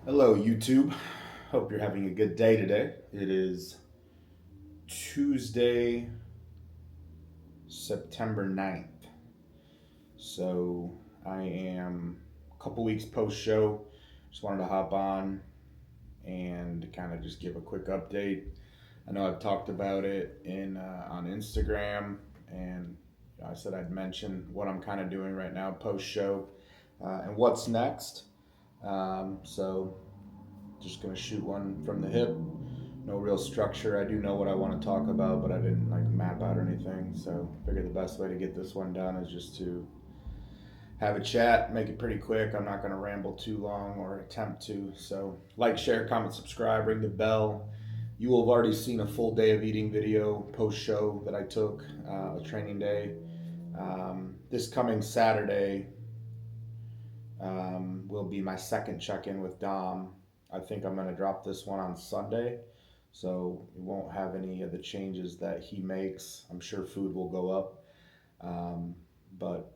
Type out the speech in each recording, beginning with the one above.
Hello, YouTube. Hope you're having a good day today. It is Tuesday, September 9th. So I am a couple weeks post show. Just wanted to hop on and kind of just give a quick update. I know I've talked about it in on Instagram, and I said I'd mention what I'm kind of doing right now post show and what's next. So just gonna shoot one from the hip. No real structure. I do know what I want to talk about, but I didn't like map out anything. So I figured the best way to get this one done is just to have a chat, make it pretty quick. I'm not going to ramble too long or attempt to. So like, share, comment, subscribe, ring the bell. You will have already seen a full day of eating video post show that I took, a training day. This coming Saturday will be my second check in with Dom. I think I'm going to drop this one on Sunday, so it won't have any of the changes that he makes. I'm sure food will go up, but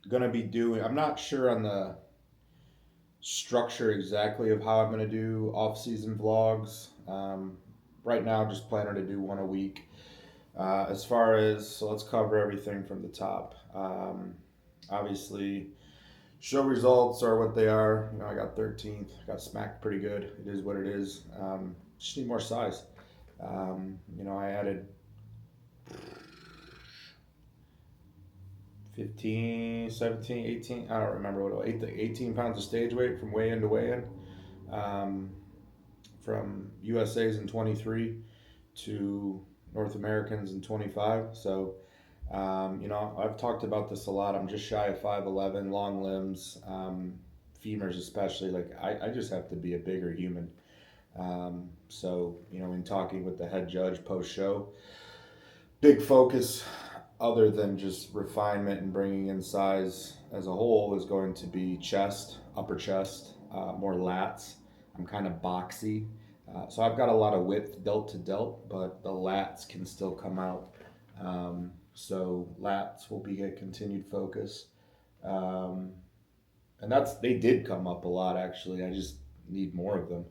going to be doing, I'm not sure on the structure exactly of how I'm going to do off-season vlogs. Right now, just planning to do one a week. As far as, so let's cover everything from the top. Obviously, show results are what they are. I got 13th, got smacked pretty good. It is what it is. Just need more size. I added 15, 17, 18, I don't remember what it was, 18 pounds of stage weight from weigh in to weigh in. From USA's in 23 to North Americans in 25. So, I've talked about this a lot. I'm just shy of 5'11", long limbs, femurs especially. Like, I just have to be a bigger human. In talking with the head judge post show, big focus other than just refinement and bringing in size as a whole is going to be chest, upper chest, more lats. I'm kind of boxy. So I've got a lot of width delt to delt, but the lats can still come out. So lats will be a continued focus. And they did come up a lot actually. I just need more of them.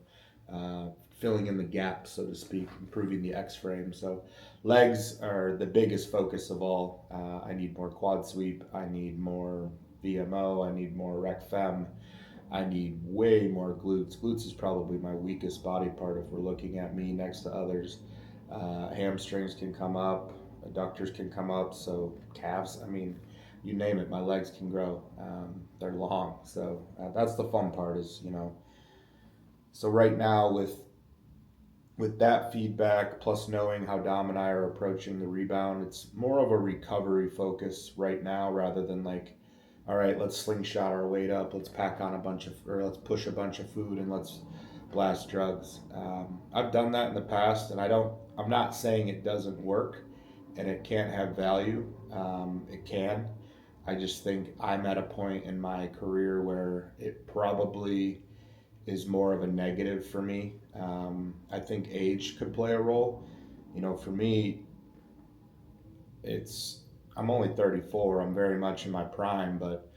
Filling in the gap, so to speak, improving the X frame. So legs are the biggest focus of all. I need more quad sweep. I need more VMO. I need more rec fem. I need way more glutes. Glutes is probably my weakest body part if we're looking at me next to others. Hamstrings can come up, adductors can come up, so calves, I mean, you name it, my legs can grow. They're long, so that's the fun part is. So right now with that feedback, plus knowing how Dom and I are approaching the rebound, it's more of a recovery focus right now rather than like, all right, let's slingshot our weight up, let's pack on or let's push a bunch of food and let's blast drugs. I've done that in the past, and I'm not saying it doesn't work and it can't have value. It can. I just think I'm at a point in my career where it probably is more of a negative for me. I think age could play a role. For me, it's I'm only 34. I'm very much in my prime, but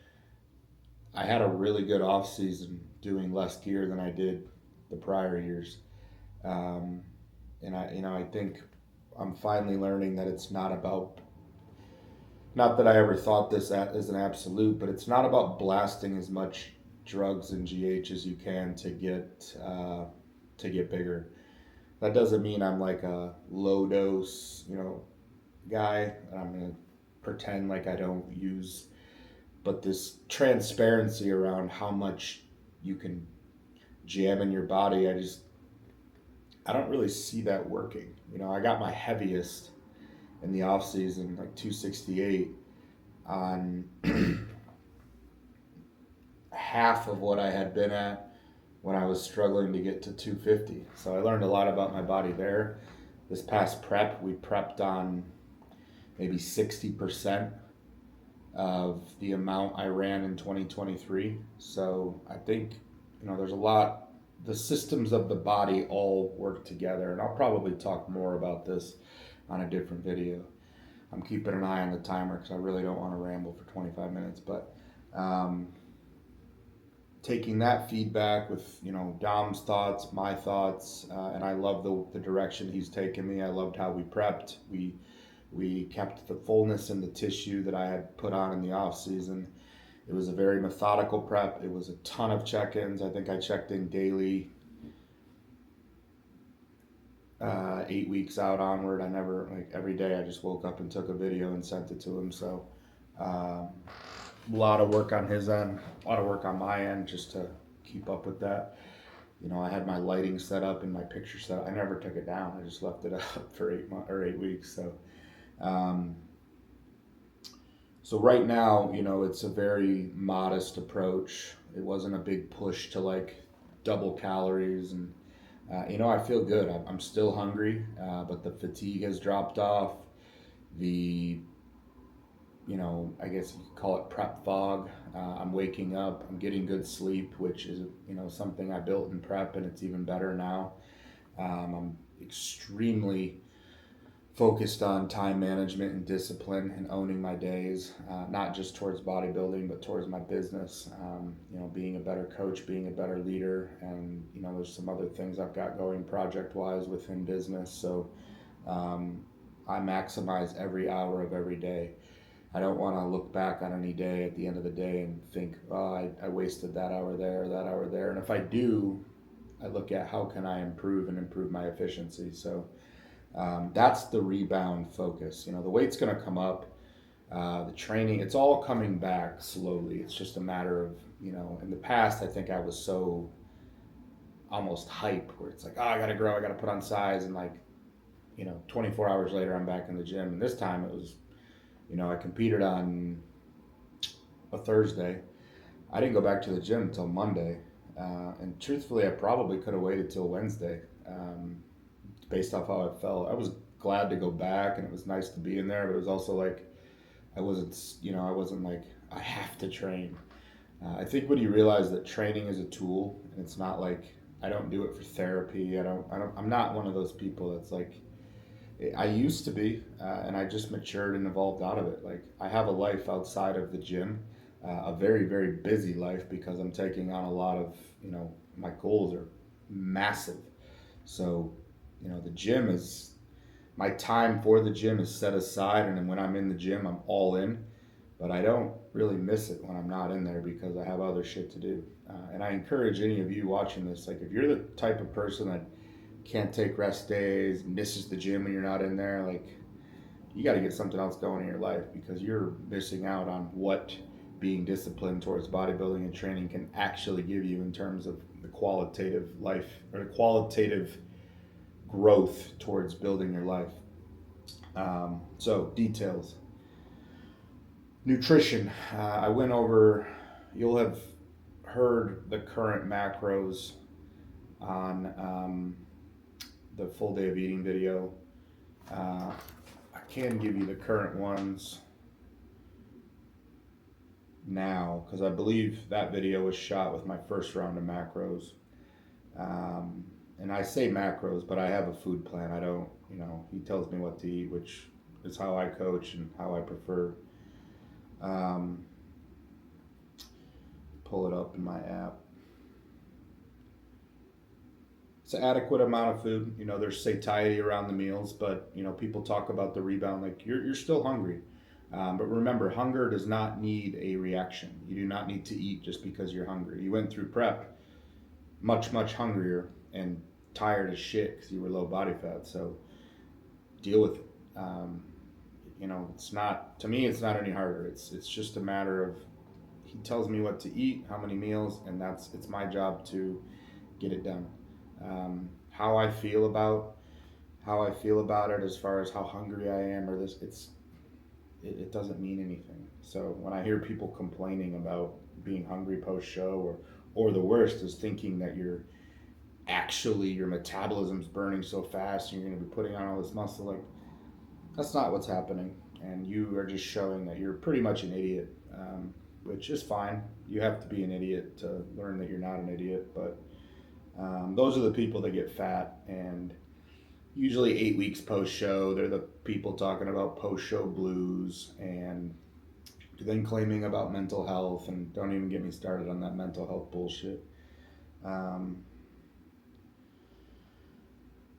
I had a really good off season doing less gear than I did the prior years. Um, and I think I'm finally learning that it's not about. Not that I ever thought this as an absolute, but it's not about blasting as much drugs and GH as you can to get bigger. That doesn't mean I'm like a low dose, guy. I'm gonna pretend like I don't use, but this transparency around how much you can jam in your body, I don't really see that working. I got my heaviest in the off season, like 268, on half of what I had been at when I was struggling to get to 250. So I learned a lot about my body there. This past prep, we prepped on maybe 60% of the amount I ran in 2023. So I think, there's a lot, the systems of the body all work together. And I'll probably talk more about this on a different video. I'm keeping an eye on the timer because I really don't want to ramble for 25 minutes. But taking that feedback with, you know, Dom's thoughts, my thoughts, and I love the direction he's taken me. I loved how we prepped. We kept the fullness in the tissue that I had put on in the off season. It was a very methodical prep. It was a ton of check-ins. I think I checked in daily, 8 weeks out onward. I never, like, every day I just woke up and took a video and sent it to him. So a lot of work on his end, a lot of work on my end just to keep up with that. You know, I had my lighting set up and my picture set up. I never took it down. I just left it up for 8 weeks. So right now, you know, it's a very modest approach. It wasn't a big push to like double calories, and you know, I feel good. I'm still hungry, but the fatigue has dropped off. The, you know, I guess you could call it prep fog. I'm waking up. I'm getting good sleep, which is, you know, something I built in prep, and it's even better now. I'm extremely focused on time management and discipline and owning my days, not just towards bodybuilding, but towards my business. You know, being a better coach, being a better leader, and, you know, there's some other things I've got going project-wise within business. So I maximize every hour of every day. I don't want to look back on any day at the end of the day and think, oh, I wasted that hour there, that hour there. And if I do, I look at how can I improve and improve my efficiency. So that's the rebound focus. You know, the weight's going to come up. The training, it's all coming back slowly. It's just a matter of, you know, in the past, I think I was so almost hype where it's like, oh, I got to grow, I got to put on size. And like, you know, 24 hours later, I'm back in the gym. And this time it was, you know, I competed on a Thursday. I didn't go back to the gym until Monday. And truthfully, I probably could have waited till Wednesday. Based off how I felt. I was glad to go back, and it was nice to be in there, but it was also like I wasn't like I have to train. I think when you realize that training is a tool, and it's not like I don't do it for therapy. I'm not one of those people that's like, I used to be, and I just matured and evolved out of it. Like, I have a life outside of the gym, a very, very busy life because I'm taking on a lot of, you know, my goals are massive. So, you know, the gym is, my time for the gym is set aside, and then when I'm in the gym, I'm all in. But I don't really miss it when I'm not in there because I have other shit to do. And I encourage any of you watching this, like, if you're the type of person that can't take rest days, misses the gym when you're not in there, like, you got to get something else going in your life because you're missing out on what being disciplined towards bodybuilding and training can actually give you in terms of the qualitative life or the qualitative growth towards building your life. So details. Nutrition. I went over, you'll have heard the current macros on the full day of eating video. I can give you the current ones now because I believe that video was shot with my first round of macros. And I say macros, but I have a food plan. I don't, you know, he tells me what to eat, which is how I coach and how I prefer. Pull it up in my app. It's an adequate amount of food. You know, there's satiety around the meals, but, you know, people talk about the rebound like you're still hungry. But remember, hunger does not need a reaction. You do not need to eat just because you're hungry. You went through prep much, much hungrier and tired as shit because you were low body fat. So deal with it. You know, it's not, to me, it's not any harder. It's just a matter of, he tells me what to eat, how many meals, and it's my job to get it done. How I feel about it as far as how hungry I am or this, it doesn't mean anything. So when I hear people complaining about being hungry post show, or the worst is thinking that your metabolism's burning so fast and you're going to be putting on all this muscle, like, that's not what's happening. And you are just showing that you're pretty much an idiot, which is fine. You have to be an idiot to learn that you're not an idiot. But those are the people that get fat, and usually 8 weeks post show, they're the people talking about post show blues and then claiming about mental health, and don't even get me started on that mental health bullshit.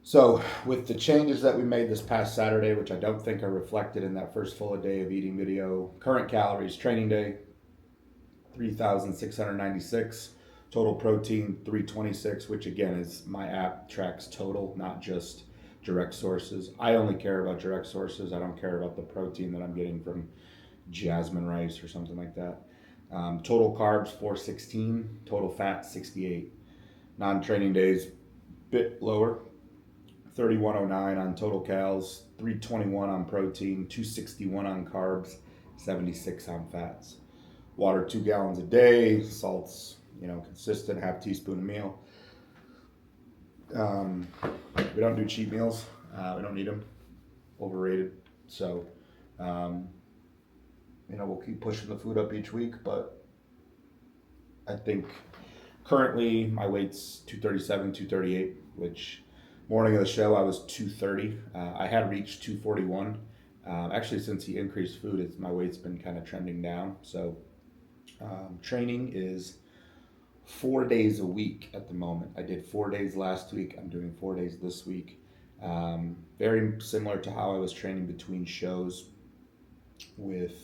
So with the changes that we made this past Saturday, which I don't think are reflected in that first full day of eating video, current calories, training day, 3,696. Total protein, 326, which again is my app tracks total, not just direct sources. I only care about direct sources. I don't care about the protein that I'm getting from jasmine rice or something like that. Total carbs, 416. Total fat, 68. Non-training days, bit lower, 3109 on total calories, 321 on protein, 261 on carbs, 76 on fats. Water 2 gallons a day, salts, consistent, half teaspoon a meal. We don't do cheat meals. We don't need them. Overrated. So, we'll keep pushing the food up each week, but I think currently my weight's 237, 238, which morning of the show I was 230. I had reached 241. Actually, since he increased food, my weight's been kind of trending down. So training is 4 days a week at the moment. I did 4 days last week. I'm doing 4 days this week. Very similar to how I was training between shows, with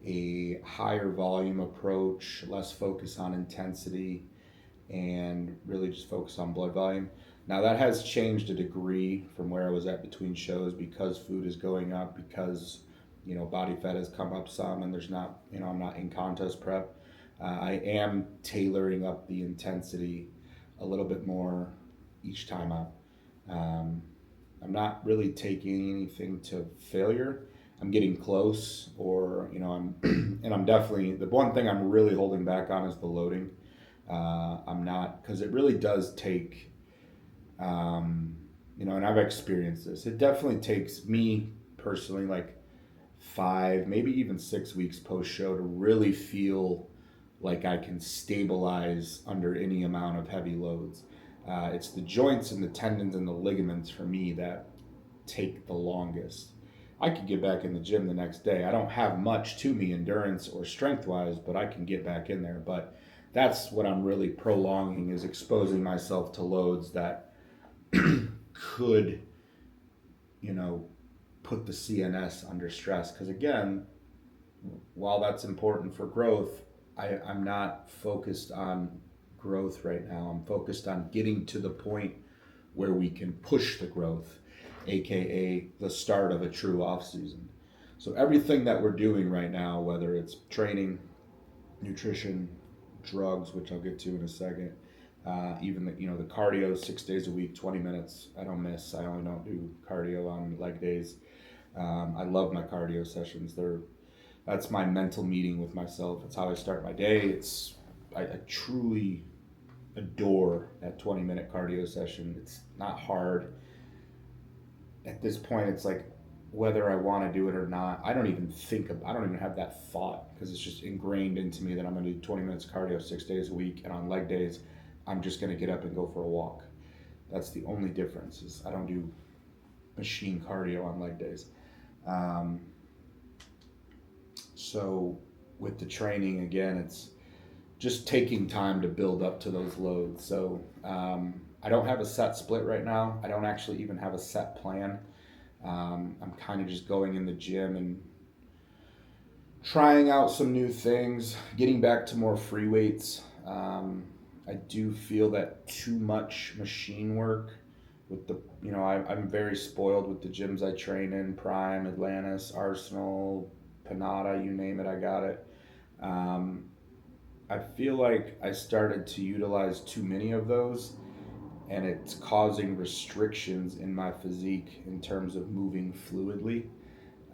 a higher volume approach, less focus on intensity, and really just focus on blood volume. Now that has changed a degree from where I was at between shows, because food is going up, because body fat has come up some, and there's not, I'm not in contest prep. I am tailoring up the intensity a little bit more each time out. I'm not really taking anything to failure. I'm getting close, or I'm definitely, the one thing I'm really holding back on is the loading. I'm not, because it really does take, and I've experienced this. It definitely takes me personally like 5, maybe even 6 weeks post show to really feel like I can stabilize under any amount of heavy loads. It's the joints and the tendons and the ligaments for me that take the longest. I could get back in the gym the next day. I don't have much to me endurance or strength wise, but I can get back in there. But that's what I'm really prolonging, is exposing myself to loads that could, put the CNS under stress. Because again, while that's important for growth, I'm not focused on growth right now. I'm focused on getting to the point where we can push the growth, aka the start of a true off season. So everything that we're doing right now, whether it's training, nutrition, drugs, which I'll get to in a second, even the cardio, 6 days a week, 20 minutes. I don't miss. I only don't do cardio on leg days. I love my cardio sessions. That's my mental meeting with myself. It's how I start my day. I truly adore that 20-minute cardio session. It's not hard. At this point, it's like, whether I want to do it or not, I don't even have that thought, because it's just ingrained into me that I'm going to do 20 minutes cardio 6 days a week, and on leg days, I'm just going to get up and go for a walk. That's the only difference, is I don't do machine cardio on leg days. So with the training, again, it's just taking time to build up to those loads. So I don't have a set split right now. I don't actually even have a set plan. I'm kind of just going in the gym and trying out some new things, getting back to more free weights. I do feel that too much machine work with the, I'm very spoiled with the gyms I train in: Prime, Atlantis, Arsenal, Panada, you name it, I got it. I feel like I started to utilize too many of those, and it's causing restrictions in my physique in terms of moving fluidly.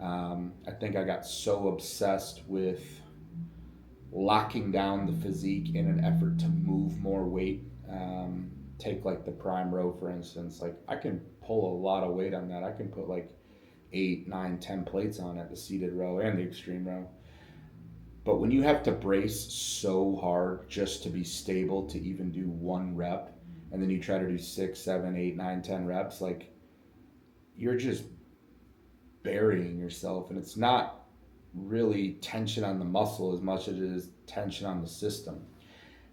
I think I got so obsessed with locking down the physique in an effort to move more weight. Take like the Prime row, for instance. Like, I can pull a lot of weight on that. I can put like 8, 9, 10 plates on it, the seated row and the extreme row. But when you have to brace so hard just to be stable to even do 1 rep, and then you try to do 6, 7, 8, 9, 10 reps, like, you're just burying yourself. And it's not really tension on the muscle as much as it is tension on the system.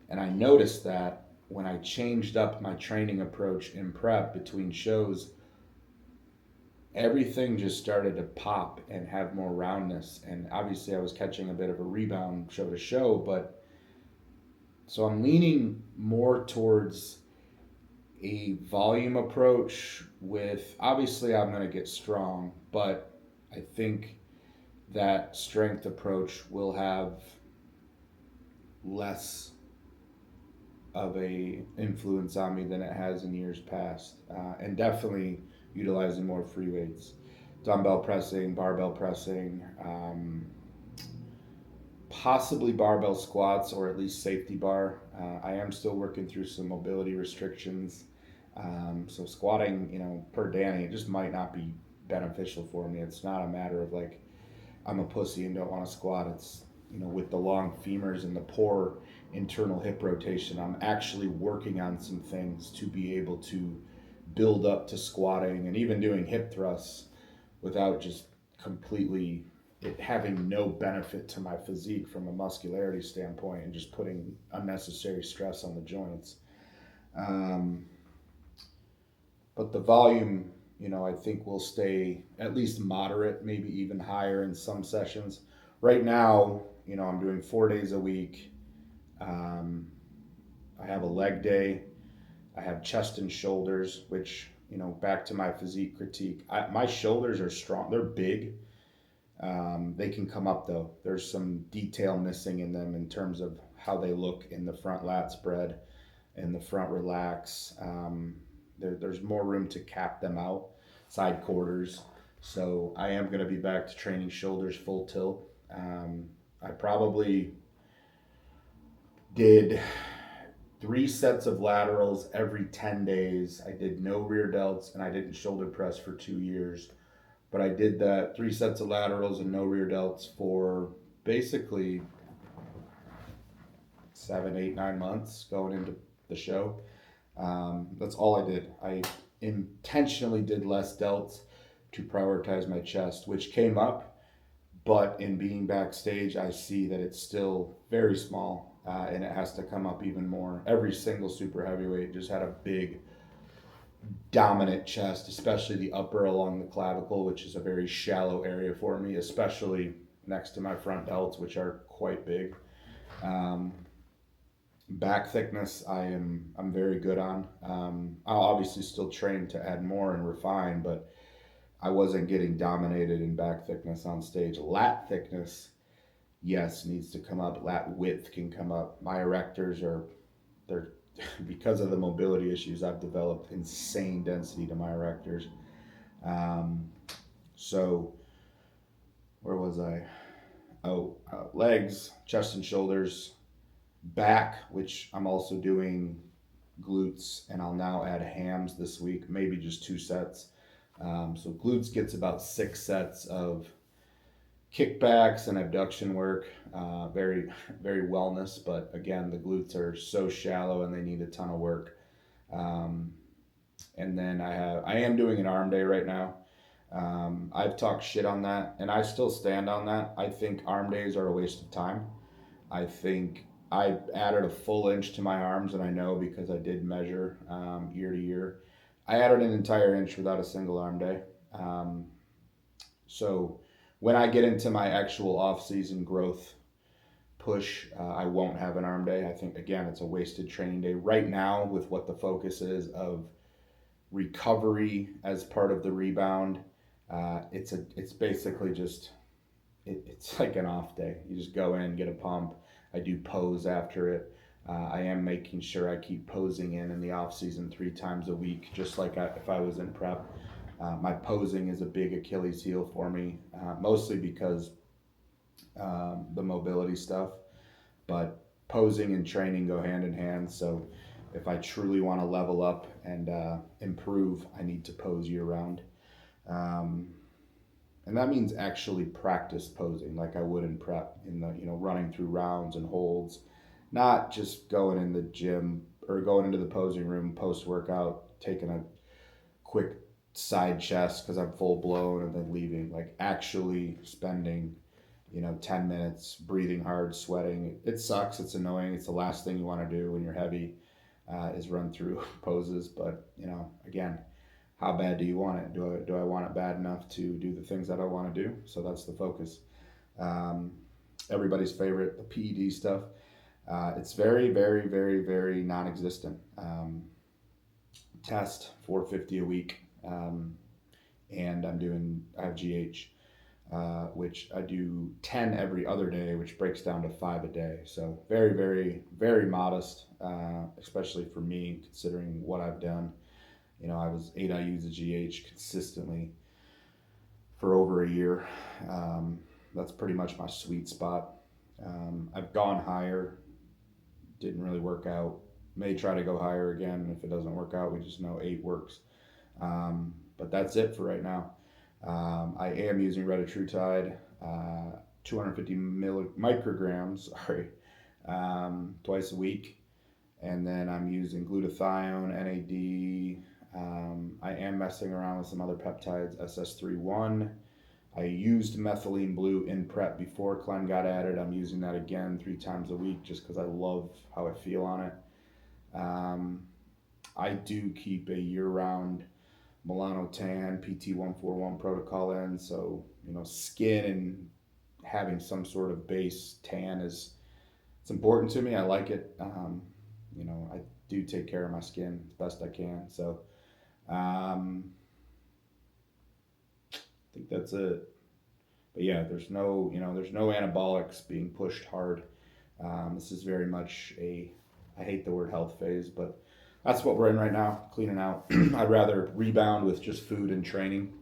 And I noticed that when I changed up my training approach in prep between shows, everything just started to pop and have more roundness. And obviously, I was catching a bit of a rebound show to show, but so I'm leaning more towards a volume approach with obviously, I'm going to get strong, but I think that strength approach will have less of a influence on me than it has in years past, and definitely utilizing more free weights, dumbbell pressing, barbell pressing, possibly barbell squats or at least safety bar. I am still working through some mobility restrictions, so squatting, per Danny, it just might not be beneficial for me. It's not a matter of like I'm a pussy and don't want to squat. It's with the long femurs and the poor internal hip rotation, I'm actually working on some things to be able to build up to squatting and even doing hip thrusts without just completely it having no benefit to my physique from a muscularity standpoint and just putting unnecessary stress on the joints. Um, but the volume, I think will stay at least moderate, maybe even higher in some sessions. Right now, I'm doing 4 days a week. Um, I have a leg day. I have chest and shoulders, which, back to my physique critique, my shoulders are strong. They're big. They can come up though. There's some detail missing in them in terms of how they look in the front lat spread and the front relax. There's more room to cap them out, side quarters. So I am going to be back to training shoulders full tilt. I probably did 3 sets of laterals every 10 days. I did no rear delts and I didn't shoulder press for 2 years. But I did that 3 sets of laterals and no rear delts for basically 7, 8, 9 months going into the show. That's all I did. I intentionally did less delts to prioritize my chest, which came up, but in being backstage, I see that it's still very small, and it has to come up even more. Every single super heavyweight just had a big, dominant chest, especially the upper along the clavicle, which is a very shallow area for me, especially next to my front delts, which are quite big. Back thickness, I'm very good on. I'll obviously still train to add more and refine, but I wasn't getting dominated in back thickness on stage. Lat thickness, yes, needs to come up. Lat width can come up. My erectors they're because of the mobility issues, I've developed insane density to my erectors. So where was I? Legs, chest and shoulders, back, which I'm also doing glutes, and I'll now add hams this week, maybe just 2 sets. So glutes gets about 6 sets of kickbacks and abduction work, very, very wellness, but again, the glutes are so shallow and they need a ton of work. And then I am doing an arm day right now. I've talked shit on that and I still stand on that. I think arm days are a waste of time. I think I added a full inch to my arms, and I know because I did measure year to year. I added an entire inch without a single arm day. So when I get into my actual off-season growth push, I won't have an arm day. I think, again, it's a wasted training day. Right now, with what the focus is of recovery as part of the rebound, it's basically just, it's like an off day. You just go in, get a pump. I do pose after it. I am making sure I keep posing in the off season 3 times a week, just like if I was in prep. My posing is a big Achilles heel for me, mostly because the mobility stuff. But posing and training go hand in hand. So if I truly want to level up and improve, I need to pose year round. And that means actually practice posing like I would in prep, in the running through rounds and holds, not just going in the gym or going into the posing room post workout, taking a quick side chest because I'm full blown and then leaving. Like actually spending 10 minutes, breathing hard, sweating. It sucks. It's annoying. It's the last thing you want to do when you're heavy, is run through poses. But, again, how bad do you want it? Do I want it bad enough to do the things that I want to do? So that's the focus. Um, Everybody's favorite, the PED stuff. It's very, very, very, very non-existent. Test 450 a week, and I have GH, which I do 10 every other day, which breaks down to 5 a day. So very, very, very modest, especially for me, considering what I've done. I was 8 IUs of GH consistently for over a year. That's pretty much my sweet spot. I've gone higher, didn't really work out. May try to go higher again. If it doesn't work out, we just know 8 works. But that's it for right now. I am using retatrutide, 250 micrograms, twice a week. And then I'm using glutathione, NAD. I am messing around with some other peptides, SS31. I used methylene blue in prep before Clen got added. I'm using that again 3 times a week just because I love how I feel on it. I do keep a year-round Milano Tan PT141 protocol in, so skin and having some sort of base tan it's important to me. I like it. I do take care of my skin as best I can. So I think that's it. But yeah, there's no anabolics being pushed hard. This is very much I hate the word health phase, but that's what we're in right now, cleaning out. I'd rather rebound with just food and training.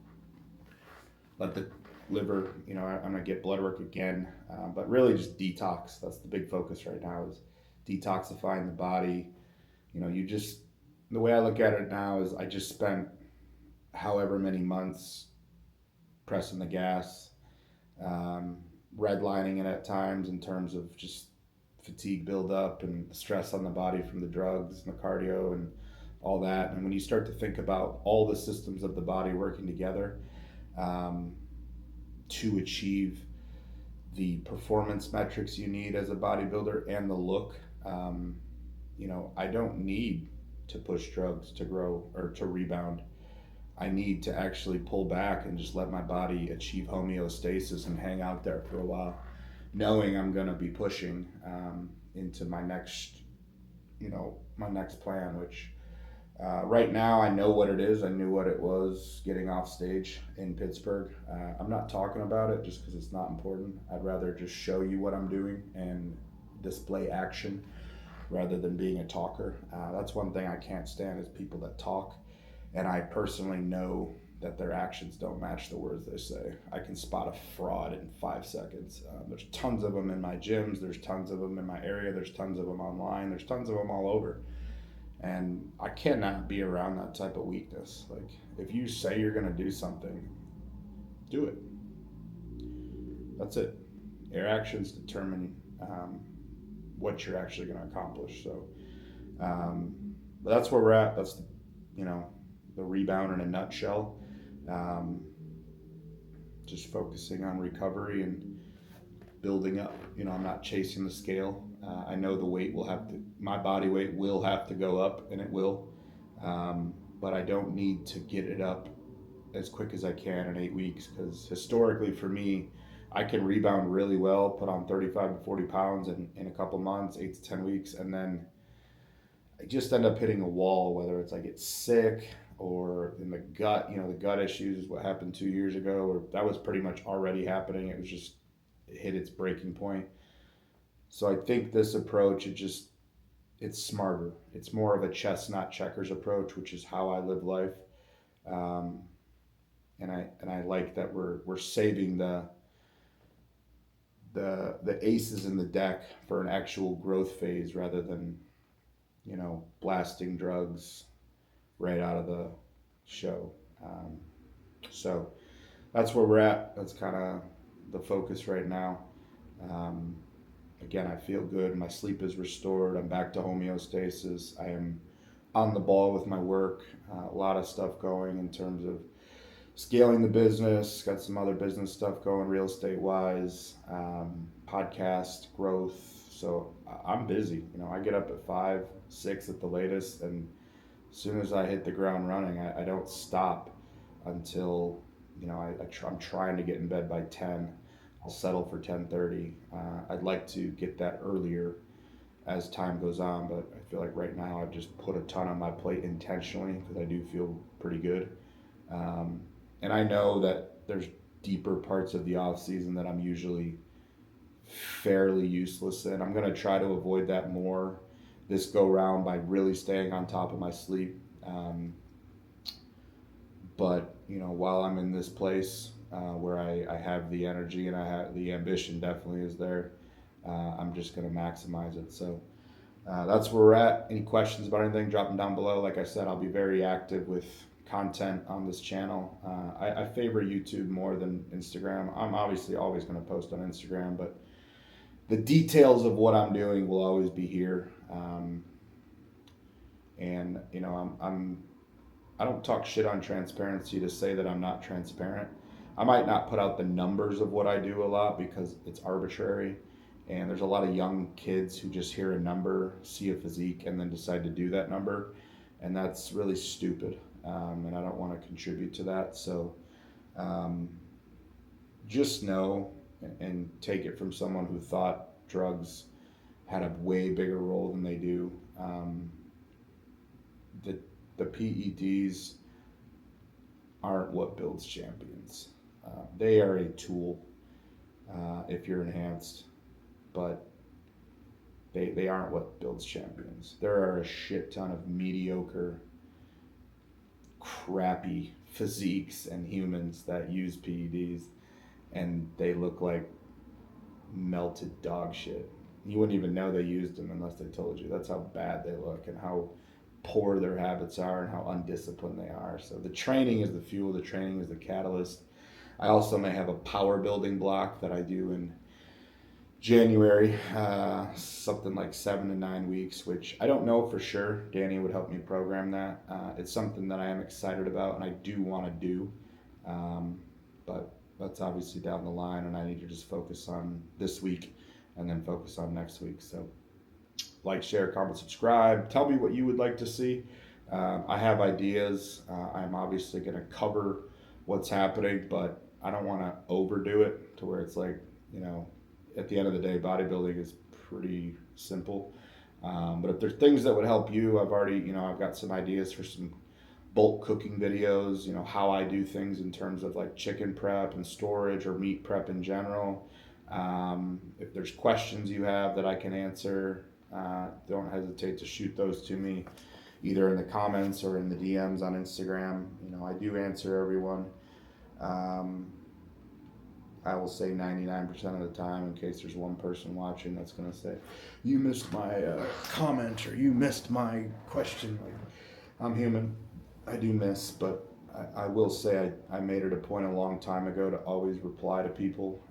Let the liver, I'm going to get blood work again, but really just detox. That's the big focus right now, is detoxifying the body. The way I look at it now is I just spent however many months pressing the gas, redlining it at times in terms of just fatigue buildup and the stress on the body from the drugs and the cardio and all that. And when you start to think about all the systems of the body working together to achieve the performance metrics you need as a bodybuilder and the look, I don't need to push drugs to grow or to rebound. I need to actually pull back and just let my body achieve homeostasis and hang out there for a while, knowing I'm going to be pushing into my next plan, which right now I know what it is. I knew what it was getting off stage in Pittsburgh. I'm not talking about it just because it's not important. I'd rather just show you what I'm doing and display action rather than being a talker. That's one thing I can't stand, is people that talk. And I personally know that their actions don't match the words they say. I can spot a fraud in 5 seconds. There's tons of them in my gyms. There's tons of them in my area. There's tons of them online. There's tons of them all over. And I cannot be around that type of weakness. Like, if you say you're going to do something, do it. That's it. Your actions determine what you're actually going to accomplish. So but that's where we're at. That's the rebound in a nutshell. Just focusing on recovery and building up. I'm not chasing the scale. I know my body weight will have to go up, and it will. But I don't need to get it up as quick as I can in 8 weeks, because historically for me, I can rebound really well, put on 35 to 40 pounds in a couple months, 8 to 10 weeks, and then I just end up hitting a wall, whether it's I get sick or in the gut. The gut issues is what happened 2 years ago, or that was pretty much already happening. It hit its breaking point. So I think this approach, it's smarter. It's more of a chestnut checkers approach, which is how I live life. And I like that we're saving the aces in the deck for an actual growth phase, rather than blasting drugs right out of the show. So that's where we're at. That's kind of the focus right now. Again, I feel good. My sleep is restored. I'm back to homeostasis. I am on the ball with my work. A lot of stuff going in terms of scaling the business, got some other business stuff going real estate wise, podcast growth. So I'm busy. I get up at 5, 6 at the latest, and as soon as I hit the ground running, I don't stop until, I'm trying to get in bed by 10. I'll settle for 10:30. I'd like to get that earlier as time goes on, but I feel like right now I've just put a ton on my plate intentionally because I do feel pretty good. And I know that there's deeper parts of the off season that I'm usually fairly useless in. I'm going to try to avoid that more this go round by really staying on top of my sleep. But while I'm in this place where I have the energy and I have the ambition, definitely is there. I'm just going to maximize it. So that's where we're at. Any questions about anything, drop them down below. Like I said, I'll be very active with content on this channel. I favor YouTube more than Instagram. I'm obviously always going to post on Instagram, but the details of what I'm doing will always be here. And I don't talk shit on transparency to say that I'm not transparent. I might not put out the numbers of what I do a lot because it's arbitrary. And there's a lot of young kids who just hear a number, see a physique, and then decide to do that number. And that's really stupid. And I don't want to contribute to that. So just know and take it from someone who thought drugs had a way bigger role than they do. The PEDs aren't what builds champions. They are a tool if you're enhanced, but they aren't what builds champions. There are a shit ton of mediocre, crappy physiques and humans that use PEDs, and they look like melted dog shit. You wouldn't even know they used them unless they told you. That's how bad they look and how poor their habits are and how undisciplined they are. So the training is the fuel, the training is the catalyst. I also may have a power building block that I do in January, something like 7 to 9 weeks, which I don't know for sure. Danny would help me program that. It's something that I am excited about and I do want to do, but that's obviously down the line, and I need to just focus on this week and then focus on next week. So like, share, comment, subscribe. Tell me what you would like to see. I have ideas. I'm obviously going to cover what's happening, but I don't want to overdo it to where it's like, at the end of the day, bodybuilding is pretty simple. But if there's things that would help you, I've got some ideas for some bulk cooking videos, how I do things in terms of like chicken prep and storage or meat prep in general. If there's questions you have that I can answer, don't hesitate to shoot those to me either in the comments or in the DMs on Instagram. I do answer everyone. I will say 99% of the time, in case there's one person watching that's going to say, you missed my comment or you missed my question. Like, I'm human. I do miss, but I will say I made it a point a long time ago to always reply to people,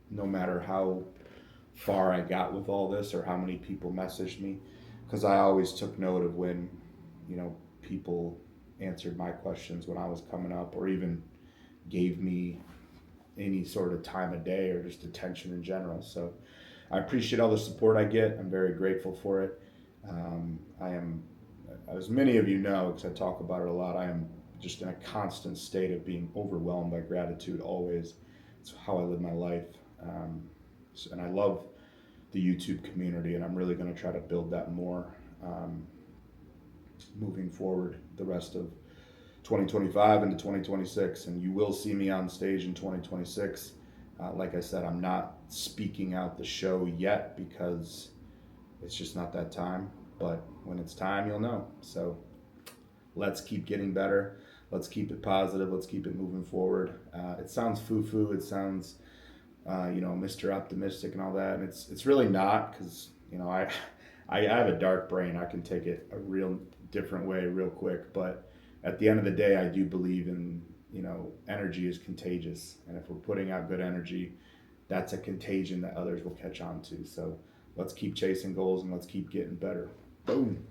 no matter how far I got with all this or how many people messaged me, because I always took note of when people answered my questions when I was coming up, or even gave me any sort of time of day or just attention in general. So I appreciate all the support I get. I'm very grateful for it. I am, as many of you know, because I talk about it a lot, I am just in a constant state of being overwhelmed by gratitude always. It's how I live my life. And I love the YouTube community, and I'm really going to try to build that more moving forward the rest of 2025 into 2026, and you will see me on stage in 2026. Like I said, I'm not speaking out the show yet because it's just not that time, but when it's time, you'll know. So let's keep getting better. Let's keep it positive. Let's keep it moving forward. It sounds foo-foo. It sounds, Mr. Optimistic and all that, and it's really not, because I have a dark brain. I can take it a real different way real quick, but at the end of the day, I do believe in, energy is contagious. And if we're putting out good energy, that's a contagion that others will catch on to. So let's keep chasing goals and let's keep getting better. Boom.